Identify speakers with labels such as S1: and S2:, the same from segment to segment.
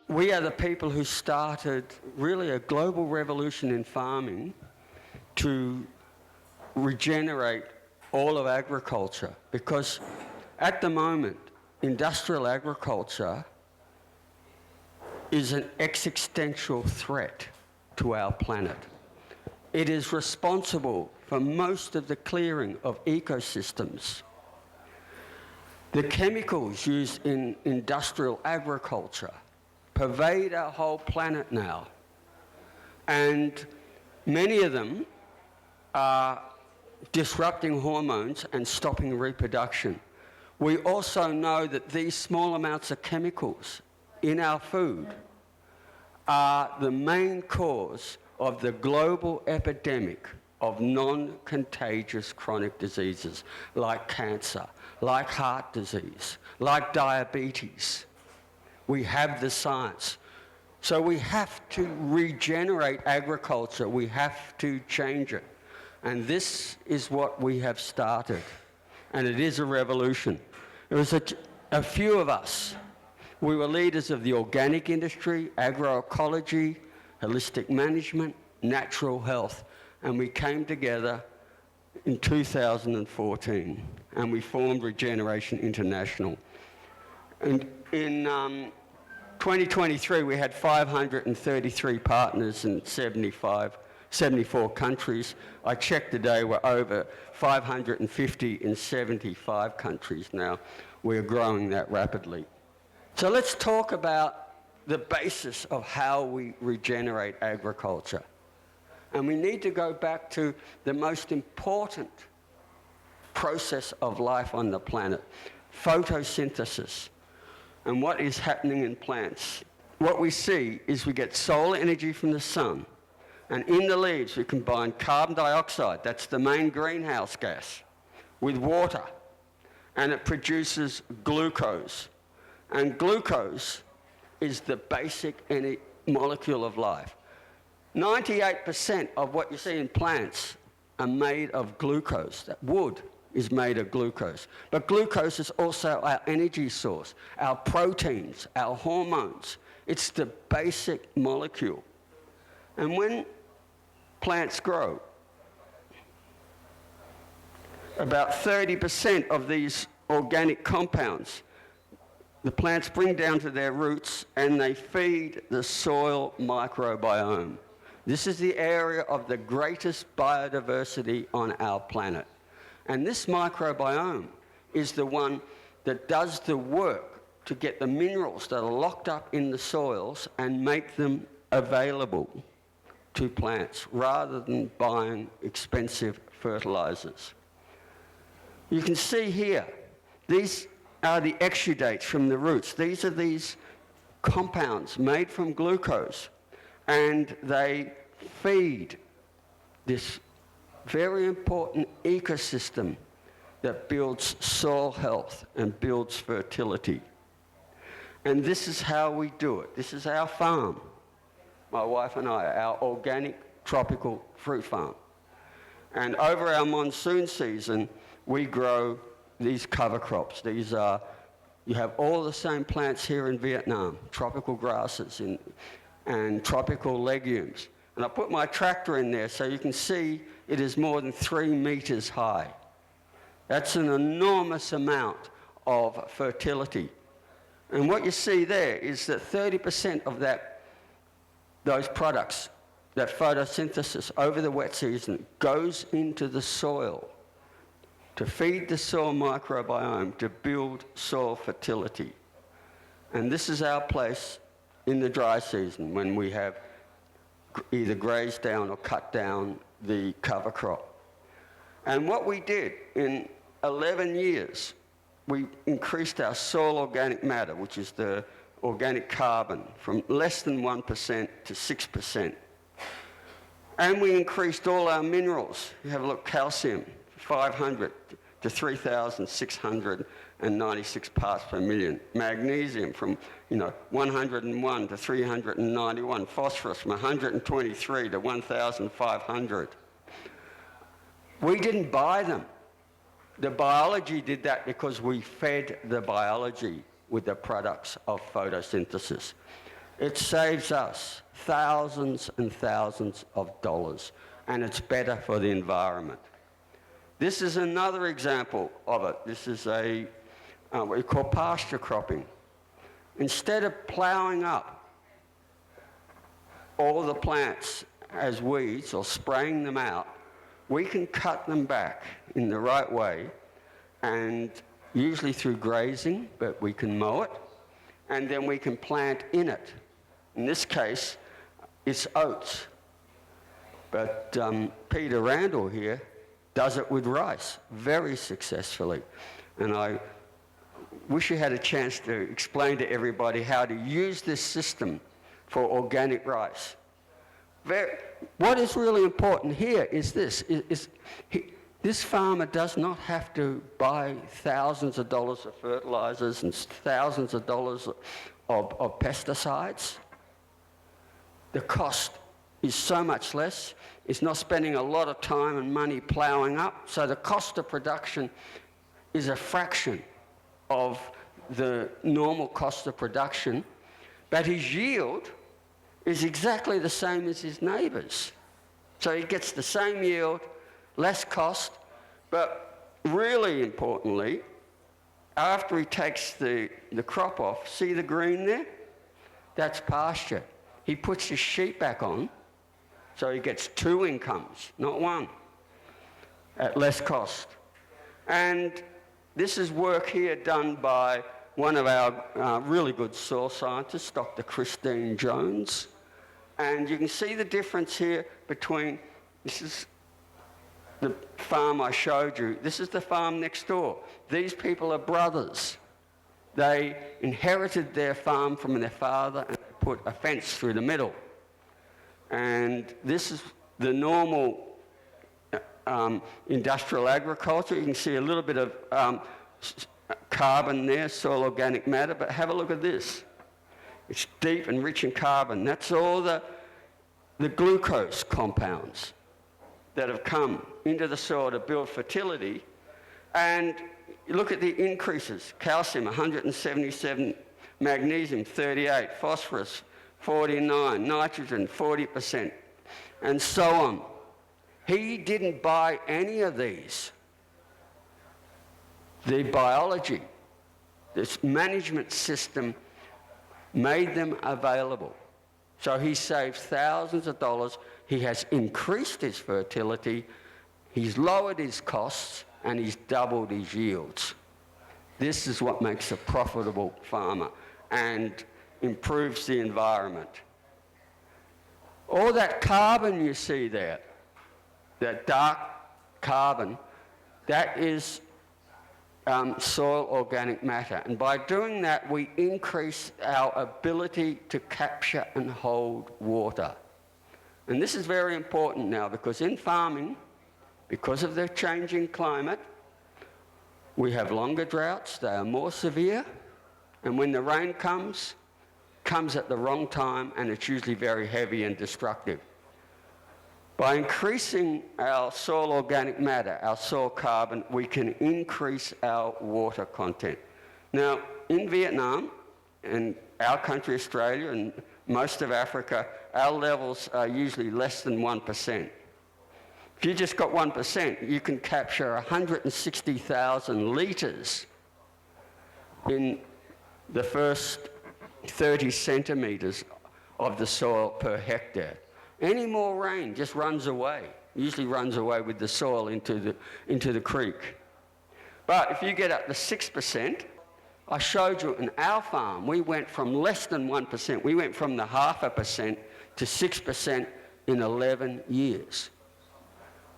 S1: we are the people who started really a global revolution in farming to regenerate all of agriculture, because at the moment, industrial agriculture is an existential threat to our planet. It is responsible for most of the clearing of ecosystems. The chemicals used in industrial agriculture pervade our whole planet now, and many of them are disrupting hormones and stopping reproduction. We also know that these small amounts of chemicals in our food are the main cause of the global epidemic of non-contagious chronic diseases like cancer, like heart disease, like diabetes. We have the science. So we have to regenerate agriculture. We have to change it. And this is what we have started. And it is a revolution. There was a few of us. We were leaders of the organic industry, agroecology, holistic management, natural health. And we came together in 2014 and we formed Regeneration International. And in 2023, we had 533 partners in 74 countries. I checked today, we're over 550 in 75 countries now. We're growing that rapidly. So let's talk about the basis of how we regenerate agriculture. And we need to go back to the most important process of life on the planet, photosynthesis. And what is happening in plants? What we see is we get solar energy from the sun, and in the leaves we combine carbon dioxide, that's the main greenhouse gas, with water, and it produces glucose. And glucose is the basic molecule of life. 98% of what you see in plants are made of glucose. That wood is made of glucose. But glucose is also our energy source, our proteins, our hormones. It's the basic molecule. And when plants grow, about 30% of these organic compounds the plants bring down to their roots and they feed the soil microbiome. This is the area of the greatest biodiversity on our planet. And this microbiome is the one that does the work to get the minerals that are locked up in the soils and make them available to plants rather than buying expensive fertilizers. You can see here, these are the exudates from the roots. These are these compounds made from glucose, and they feed this very important ecosystem that builds soil health and builds fertility. And this is how we do it. This is our farm, my wife and I, our organic tropical fruit farm. And over our monsoon season, we grow these cover crops. These are, you have all the same plants here in Vietnam, tropical grasses and tropical legumes. And I put my tractor in there so you can see it is more than 3 meters high. That's an enormous amount of fertility. And what you see there is that 30% of those products, that photosynthesis over the wet season, goes into the soil to feed the soil microbiome, to build soil fertility. And this is our place in the dry season when we have either grazed down or cut down the cover crop. And what we did in 11 years, we increased our soil organic matter, which is the organic carbon, from less than 1% to 6%. And we increased all our minerals. You have a look, calcium, 500 to 3,696 parts per million. Magnesium from 101 to 391. Phosphorus from 123 to 1,500. We didn't buy them. The biology did that because we fed the biology with the products of photosynthesis. It saves us thousands and thousands of dollars, and it's better for the environment. This is another example of it. This is what we call pasture cropping. Instead of ploughing up all the plants as weeds or spraying them out, we can cut them back in the right way, and usually through grazing, but we can mow it, and then we can plant in it. In this case, it's oats. But Peter Randall here does it with rice very successfully. And I wish you had a chance to explain to everybody how to use this system for organic rice. What is really important here is this. This farmer does not have to buy thousands of dollars of fertilizers and thousands of dollars of pesticides. The cost is so much less. It's not spending a lot of time and money ploughing up. So the cost of production is a fraction of the normal cost of production. But his yield is exactly the same as his neighbours. So he gets the same yield, less cost, but really importantly, after he takes the crop off, see the green there? That's pasture. He puts his sheep back on, so he gets 2 incomes, not 1, at less cost. And this is work here done by one of our really good soil scientists, Dr. Christine Jones. And you can see the difference here between, this is the farm I showed you. This is the farm next door. These people are brothers. They inherited their farm from their father and put a fence through the middle. And this is the normal industrial agriculture. You can see a little bit of carbon there, soil organic matter, but have a look at this. It's deep and rich in carbon. That's all the glucose compounds that have come into the soil to build fertility. And you look at the increases. Calcium, 177, magnesium, 38, phosphorus, 49, nitrogen, 40%, and so on. He didn't buy any of these. The biology, this management system, made them available. So he saves thousands of dollars. He has increased his fertility, he's lowered his costs, and he's doubled his yields. This is what makes a profitable farmer and improves the environment. All that carbon you see there, that dark carbon, that is soil organic matter. And by doing that, we increase our ability to capture and hold water. And this is very important now, because in farming, because of the changing climate, we have longer droughts, they are more severe, and when the rain comes at the wrong time, and it's usually very heavy and destructive. By increasing our soil organic matter, our soil carbon, we can increase our water content. Now, in Vietnam, and our country, Australia, and most of Africa, our levels are usually less than 1%. If you just got 1%, you can capture 160,000 litres in the first 30 centimetres of the soil per hectare. Any more rain just runs away, usually runs away with the soil into the creek. But if you get up to 6%, I showed you in our farm, we went from less than 1%, we went from the 0.5% to 6% in 11 years.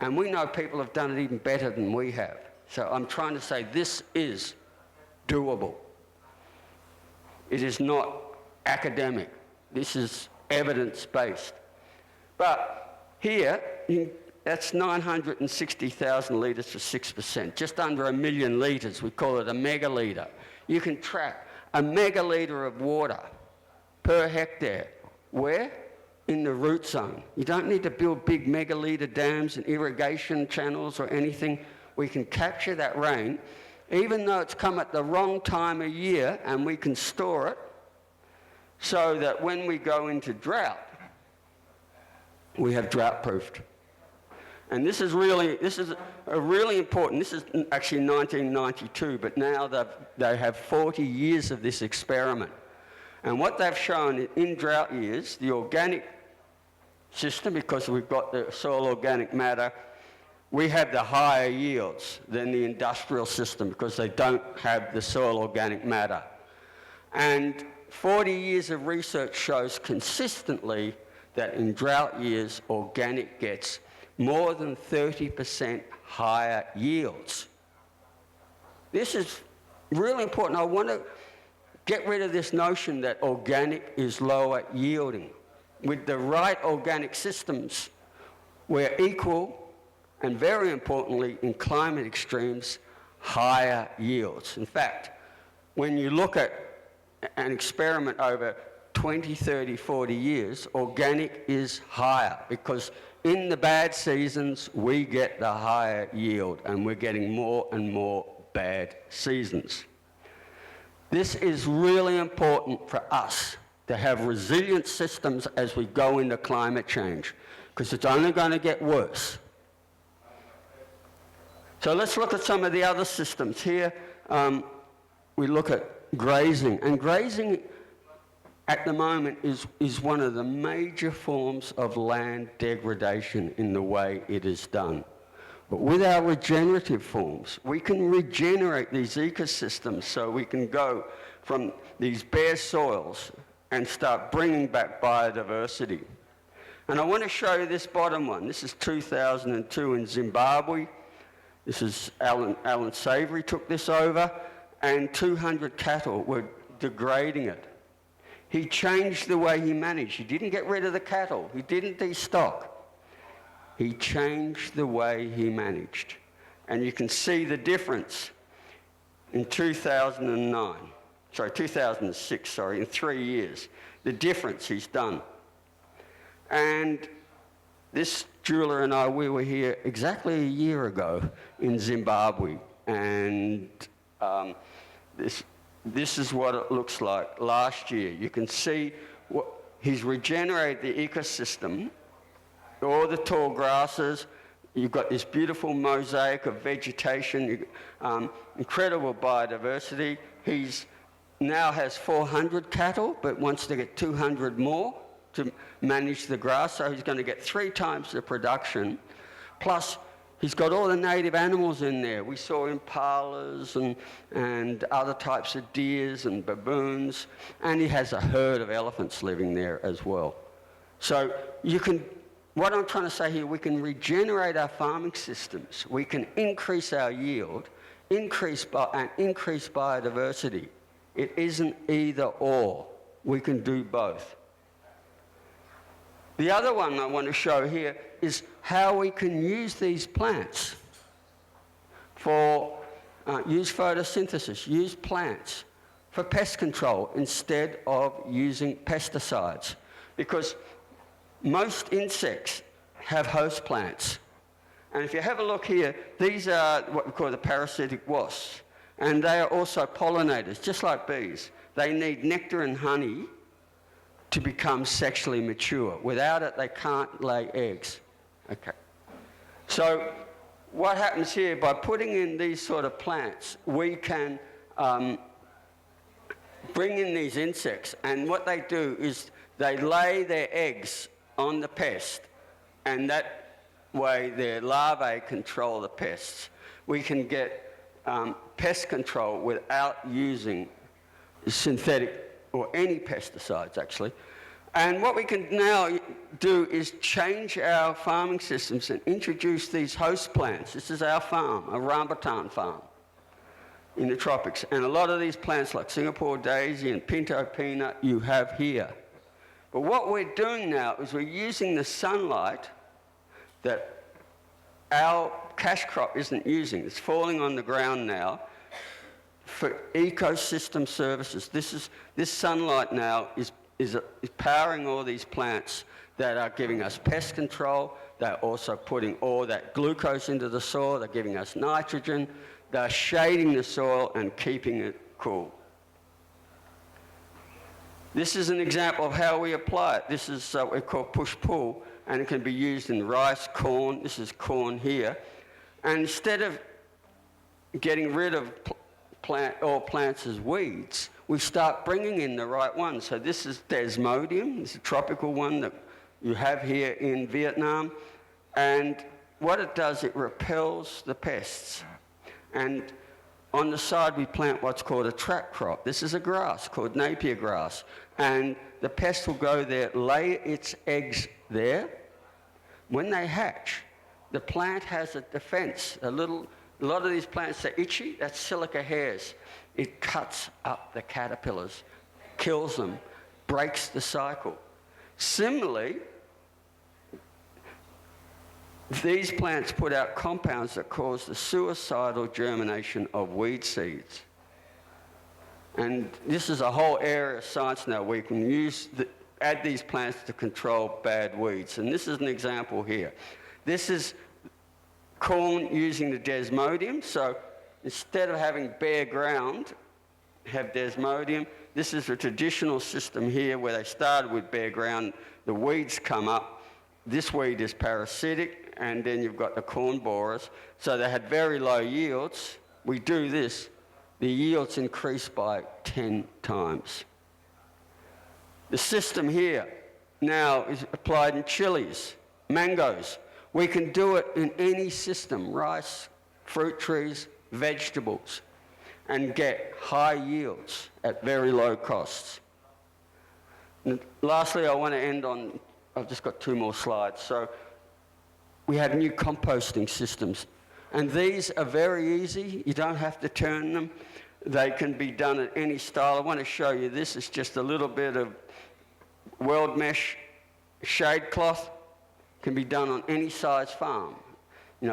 S1: And we know people have done it even better than we have. So I'm trying to say this is doable. It is not academic. This is evidence-based. But here, that's 960,000 litres for 6%, just under 1 million litres. We call it a megalitre. You can track a megalitre of water per hectare. Where? In the root zone. You don't need to build big megalitre dams and irrigation channels or anything. We can capture that rain, even though it's come at the wrong time of year, and we can store it so that when we go into drought, we have drought-proofed. And this is a really important, this is actually 1992, but now they have 40 years of this experiment. And what they've shown in drought years, the organic system, because we've got the soil organic matter, we have the higher yields than the industrial system because they don't have the soil organic matter. And 40 years of research shows consistently that in drought years, organic gets more than 30% higher yields. This is really important. I want to get rid of this notion that organic is lower yielding. With the right organic systems, we're equal, and very importantly, in climate extremes, higher yields. In fact, when you look at an experiment over 20, 30, 40 years, organic is higher because in the bad seasons, we get the higher yield, and we're getting more and more bad seasons. This is really important for us to have resilient systems as we go into climate change, because it's only going to get worse. So let's look at some of the other systems. Here we look at grazing, and grazing at the moment is one of the major forms of land degradation in the way it is done. But with our regenerative forms, we can regenerate these ecosystems so we can go from these bare soils and start bringing back biodiversity. And I want to show you this bottom one. This is 2002 in Zimbabwe. This is Alan Savory took this over, and 200 cattle were degrading it. He changed the way he managed. He didn't get rid of the cattle. He didn't destock. He changed the way he managed. And you can see the difference in 2006, in 3 years, the difference he's done. And this jeweler and I, we were here exactly a year ago in Zimbabwe, and this is what it looks like last year. You can see he's regenerated the ecosystem, all the tall grasses. You've got this beautiful mosaic of vegetation, incredible biodiversity. He's now has 400 cattle, but wants to get 200 more to manage the grass, so he's going to get 3 times the production. Plus, he's got all the native animals in there. We saw impalas and other types of deers and baboons, and he has a herd of elephants living there as well. So what I'm trying to say here, we can regenerate our farming systems. We can increase our yield, increase biodiversity. It isn't either or. We can do both. The other one I want to show here is how we can use these plants use photosynthesis, use plants for pest control instead of using pesticides. Because most insects have host plants. And if you have a look here, these are what we call the parasitic wasps. And they are also pollinators, just like bees. They need nectar and honey to become sexually mature. Without it, they can't lay eggs. Okay. So what happens here, by putting in these sort of plants, we can bring in these insects, and what they do is they lay their eggs on the pest, and that way their larvae control the pests. We can get pest control without using synthetic or any pesticides, actually. And what we can now do is change our farming systems and introduce these host plants. This is our farm, a rambutan farm in the tropics. And a lot of these plants, like Singapore daisy and pinto peanut, you have here. But what we're doing now is we're using the sunlight that our cash crop isn't using. It's falling on the ground now for ecosystem services. This sunlight now is powering all these plants that are giving us pest control. They're also putting all that glucose into the soil. They're giving us nitrogen. They're shading the soil and keeping it cool. This is an example of how we apply it. This is what we call push-pull, and it can be used in rice, corn. This is corn here. And instead of getting rid of all plants as weeds, we start bringing in the right ones. So this is Desmodium. It's a tropical one that you have here in Vietnam. And what it does, it repels the pests. And on the side, we plant what's called a trap crop. This is a grass called Napier grass. And the pest will go there, lay its eggs there. When they hatch, the plant has a defense. A lot of these plants are itchy. That's silica hairs. It cuts up the caterpillars, kills them, breaks the cycle. Similarly, these plants put out compounds that cause the suicidal germination of weed seeds. And this is a whole area of science now. We can add these plants to control bad weeds. And this is an example here. This is corn using the Desmodium. So instead of having bare ground, have Desmodium. This is a traditional system here where they started with bare ground. The weeds come up. This weed is parasitic, and then you've got the corn borers. So they had very low yields. We do this, the yields increase by 10 times. The system here now is applied in chilies, mangoes. We can do it in any system, rice, fruit trees, vegetables, and get high yields at very low costs. And lastly, I want to end on, I've just got 2 more slides. So we have new composting systems. And these are very easy. You don't have to turn them. They can be done at any style. I want to show you this. It's just a little bit of weld mesh shade cloth. Can be done on any size farm.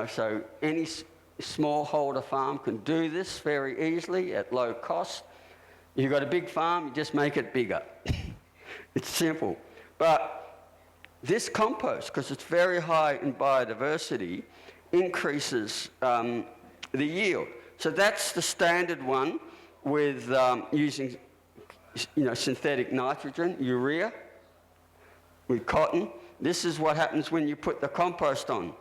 S1: So any smallholder farm can do this very easily at low cost. You've got a big farm, you just make it bigger. It's simple. But this compost, because it's very high in biodiversity, increases the yield. So that's the standard one with using synthetic nitrogen, urea, with cotton. This is what happens when you put the compost on.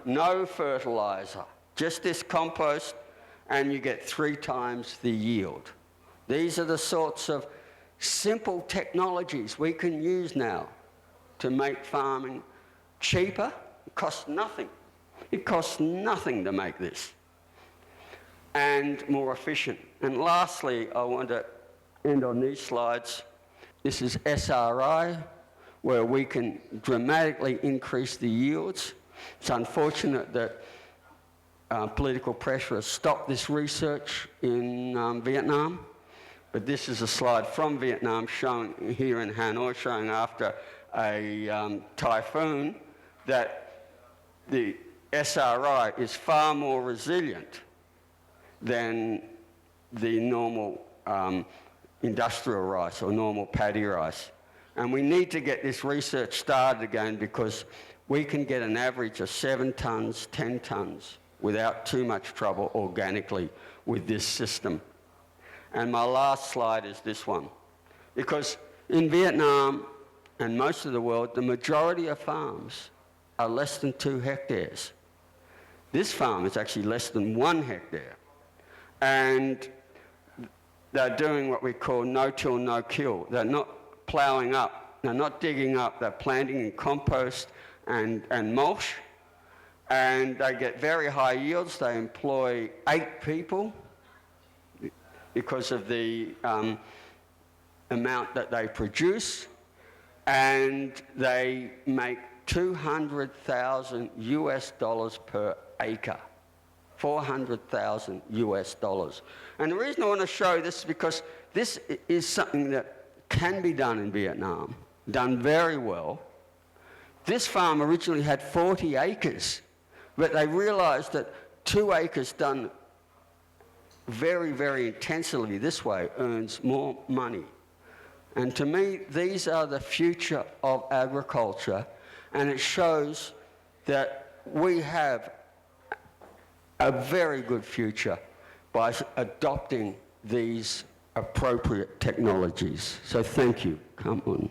S1: No fertilizer, just this compost, and you get 3 times the yield. These are the sorts of simple technologies we can use now to make farming cheaper. It costs nothing. It costs nothing to make this. And more efficient. And lastly, I want to end on these slides. This is SRI, where we can dramatically increase the yields. It's unfortunate that political pressure has stopped this research in Vietnam, but this is a slide from Vietnam showing here in Hanoi, showing after a typhoon that the SRI is far more resilient than the normal industrial rice or normal paddy rice. And we need to get this research started again, because we can get an average of 7 tons, 10 tons without too much trouble organically with this system. And my last slide is this one. Because in Vietnam and most of the world, the majority of farms are less than 2 hectares. This farm is actually less than 1 hectare. And they're doing what we call no-till, no-kill. They're not ploughing up, they're not digging up, they're planting in compost and mulch. And they get very high yields. They employ 8 people because of the amount that they produce. And they make $200,000 US per acre. $400,000 US. And the reason I want to show this is because this is something that can be done in Vietnam, done very well. This farm originally had 40 acres, but they realized that 2 acres done very, very intensively this way earns more money. And to me, these are the future of agriculture, and it shows that we have a very good future by adopting these appropriate technologies. So thank you. Come on.